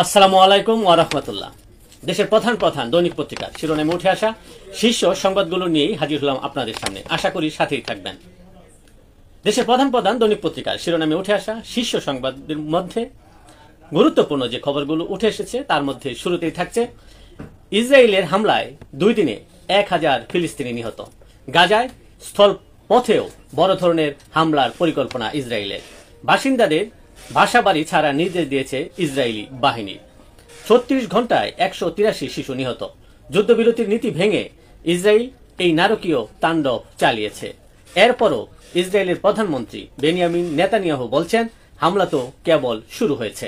আসসালামু আলাইকুম ওয়া রাহমাতুল্লাহ। দেশের প্রধান প্রধান দৈনিক পত্রিকার শিরোনামে উঠে আসা শীর্ষ সংবাদগুলো নিয়েই হাজির হলাম আপনাদের সামনে। আশা করি সাথেই থাকবেন। দেশের প্রধান প্রধান দৈনিক পত্রিকার শিরোনামে উঠে আসা শীর্ষ সংবাদের মধ্যে গুরুত্বপূর্ণ যে খবরগুলো উঠে এসেছে তার মধ্যে শুরুতেই থাকছে ইসরায়েলের হামলায় 2 দিনে 1000 ফিলিস্তিনি নিহত। গাজায় স্থলপথেও বড় ধরনের হামলার পরিকল্পনা ইসরায়েলের। বাসিন্দাদের বাসাবাড়ি ছাড়ার নির্দেশ দিয়েছে ইসরায়েলি বাহিনী। 36 ঘন্টায় 183 শিশু নিহত। যুদ্ধবিরতির নীতি ভেঙে ইসরায়েল এই নারকীয় তাণ্ডব চালিয়েছে। এরপরও ইসরায়েলের প্রধানমন্ত্রী বেনিয়ামিন নেতানিয়াহু বলছেন, হামলা তো কেবল শুরু হয়েছে।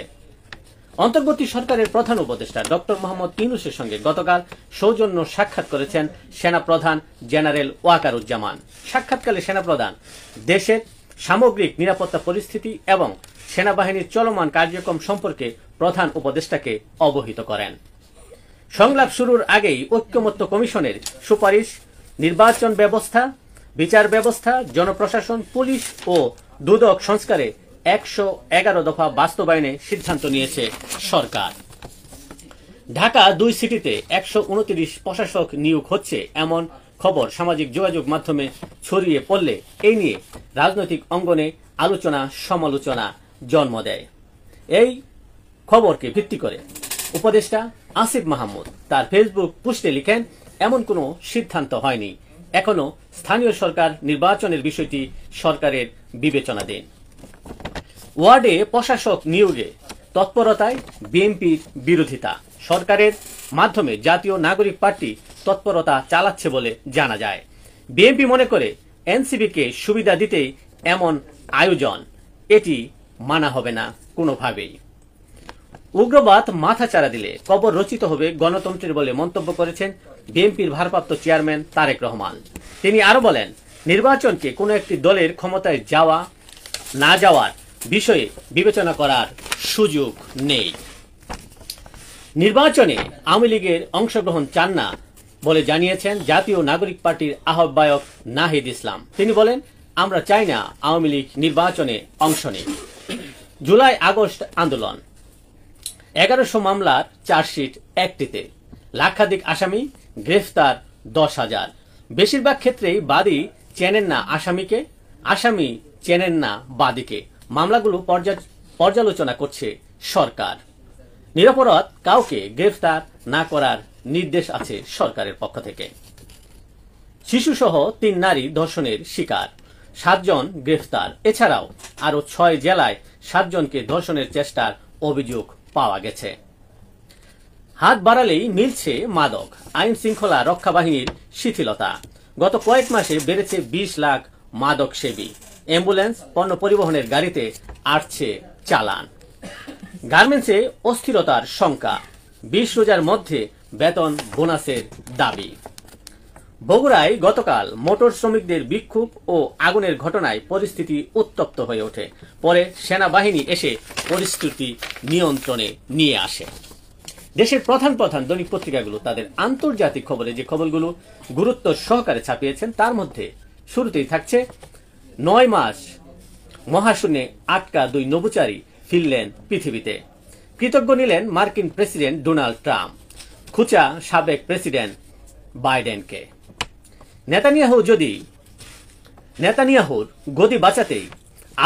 অন্তর্বর্তী সরকারের প্রধান উপদেষ্টা ডক্টর মোহাম্মদ ইউনূসের সঙ্গে গতকাল সৌজন্য সাক্ষাৎ করেছেন সেনাপ্রধান জেনারেল ওয়াকারুজ্জামান। সাক্ষাৎকালে সেনাপ্রধান দেশের সামগ্রিক নিরাপত্তা পরিস্থিতি এবং সেনাবাহিনীর চলমান কার্যক্রম সম্পর্কে প্রধান উপদেষ্টাকে অবহিত করেন। সংলাপ শুরুর আগেই ঐক্যমত্য কমিশনের সুপারিশ নির্বাচন ব্যবস্থা, বিচার ব্যবস্থা, জনপ্রশাসন, পুলিশ ও দুদক সংস্কারে 111 দফা বাস্তবায়নে সিদ্ধান্ত নিয়েছে সরকার। ঢাকা 2 সিটিতে 129 প্রশাসক নিয়োগ হচ্ছে এমন খবর সামাজিক যোগাযোগ মাধ্যমে ছড়িয়ে পড়লে এই নিয়ে রাজনৈতিক অঙ্গনে আলোচনা সমালোচনা জন্ম দেয়। এই খবরকে ভিত্তি করে উপদেষ্টা আসিফ মাহমুদ তার ফেসবুক পোস্টে লিখেন, এমন কোনো সিদ্ধান্ত হয়নি, এখনো স্থানীয় সরকার নির্বাচনের বিষয়টি সরকারের বিবেচনাধীন। ওয়ার্ডে প্রশাসক নিয়োগে তৎপরতায় বিএনপির বিরোধিতা। সরকারের মাধ্যমে জাতীয় নাগরিক পার্টি তৎপরতা চালাচ্ছে বলে জানা যায়। বিএনপি মনে করে এনসিপিকে সুবিধা দিতেই এমন আয়োজন, এটি মানা হবে না কোনোভাবেই। উগ্রবাদ মাথাচাড়া দিলে কবর রচিত হবে গণতন্ত্রের বলে মন্তব্য করেছেন বিএনপির ভারপ্রাপ্ত চেয়ারম্যান তারেক রহমান। তিনি আরো বলেন, নির্বাচনকে কোনো একটি দলের ক্ষমতায় যাওয়া না যাওয়ার বিষয়ে বিবেচনা করার সুযোগ নেই। নির্বাচনে আওয়ামী লীগের অংশগ্রহণ চান না বলে জানিয়েছেন জাতীয় নাগরিক পার্টির আহ্বায়ক নাহিদ ইসলাম। তিনি বলেন, আমরা চাই না আওয়ামী লীগ নির্বাচনে অংশ নেই। জুলাই আগস্ট আন্দোলন, 1100 মামলার চার্জশিট একটিতে, লাখাধিক আসামি, গ্রেফতার 10,000। বেশিরভাগ ক্ষেত্রেই বাদী চেনেন না আসামিকে, আসামি চেনেন না বাদীকে। মামলাগুলো পর্যালোচনা করছে সরকার। নিরপরাধ কাউকে গ্রেফতার না করার নির্দেশ আছে সরকারের পক্ষ থেকে। শিশুসহ 3 নারী ধর্ষণের শিকার, 7 জন গ্রেফতার। এছাড়াও আরো 6 জেলায় 7 জনকে ধর্ষণের চেষ্টার অভিযোগ পাওয়া গেছে। হাত বাড়ালেই মিলছে মাদক, আইন শৃঙ্খলা রক্ষা বাহিনীর শিথিলতা। গত কয়েক মাসে বেড়েছে 20 লাখ মাদক সেবী। অ্যাম্বুলেন্স, পণ্য পরিবহনের গাড়িতে আসছে চালান। গার্মেন্টসে অস্থিরতার শঙ্কা, 20 রোজার মধ্যে বেতন বোনাসের দাবি। বগুড়ায় গতকাল মোটর শ্রমিকদের বিক্ষোভ ও আগুনের ঘটনায় পরিস্থিতি উত্তপ্ত হয়ে ওঠে। পরে সেনাবাহিনী এসে পরিস্থিতি নিয়ন্ত্রণে নিয়ে আসে। দেশের প্রধান প্রধান দৈনিক পত্রিকাগুলো তাদের আন্তর্জাতিক খবরে যে খবরগুলো গুরুত্ব সহকারে ছাপিয়েছেন তার মধ্যে শুরুতেই থাকছে, 9 মাস মহাশূন্যে আটকা 2 নভোচারী ফিরলেন পৃথিবীতে। কৃতজ্ঞ নিলেন মার্কিন প্রেসিডেন্ট ডোনাল্ড ট্রাম্প, খুঁচা সাবেক প্রেসিডেন্ট বাইডেনকে। নেতানিয়াহুর গদি বাঁচাতেই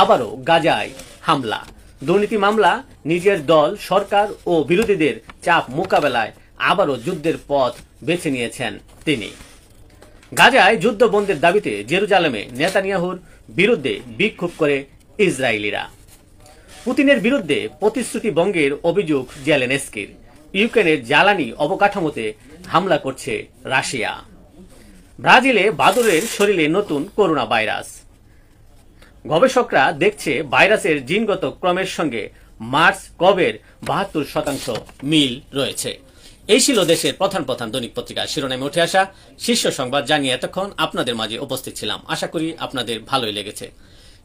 আবারও গাজায় হামলা, দুর্নীতি মামলা, নিজের দল, সরকার ও বিরোধীদের চাপ মোকাবেলায় আবারও যুদ্ধের পথ বেছে নিয়েছেন তিনি। গাজায় যুদ্ধ বন্ধের দাবিতে জেরুজালেমে নেতানিয়াহুর বিরুদ্ধে বিক্ষোভ করে ইসরায়েলিরা। পুতিনের বিরুদ্ধে প্রতিশ্রুতি ভঙ্গের অভিযোগ জেলেনস্কির। ইউক্রেনের জ্বালানি অবকাঠামোতে হামলা করছে রাশিয়া। ব্রাজিলে বাদুড়ের শরীরে নতুন করোনা ভাইরাস। গবেষকরা দেখছে ভাইরাসের জিনগত ক্রমের সঙ্গে মার্স কবের 72% মিল রয়েছে। এই ছিল দেশের প্রধান প্রধান দৈনিক পত্রিকার শিরোনামে উঠে আসা শীর্ষ সংবাদ, জানিয়ে এতক্ষণ আপনাদের মাঝে উপস্থিত ছিলাম। আশা করি আপনাদের ভালোই লেগেছে।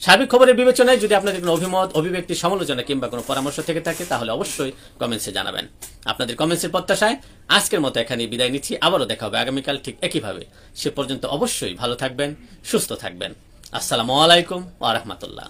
সার্বিক খবরের বিবেচনায় যদি আপনাদের কোনো অভিমত, অভিব্যক্তি, সমালোচনা কিংবা কোনো পরামর্শ থেকে থাকে তাহলে অবশ্যই কমেন্টসে জানাবেন। আপনাদের কমেন্টসের প্রত্যাশায় আজকের মতো এখানে বিদায় নিচ্ছি। আবারও দেখা হবে আগামীকাল ঠিক একইভাবে। সে পর্যন্ত অবশ্যই ভালো থাকবেন, সুস্থ থাকবেন। আসসালামু আলাইকুম ওয়া রাহমাতুল্লাহ।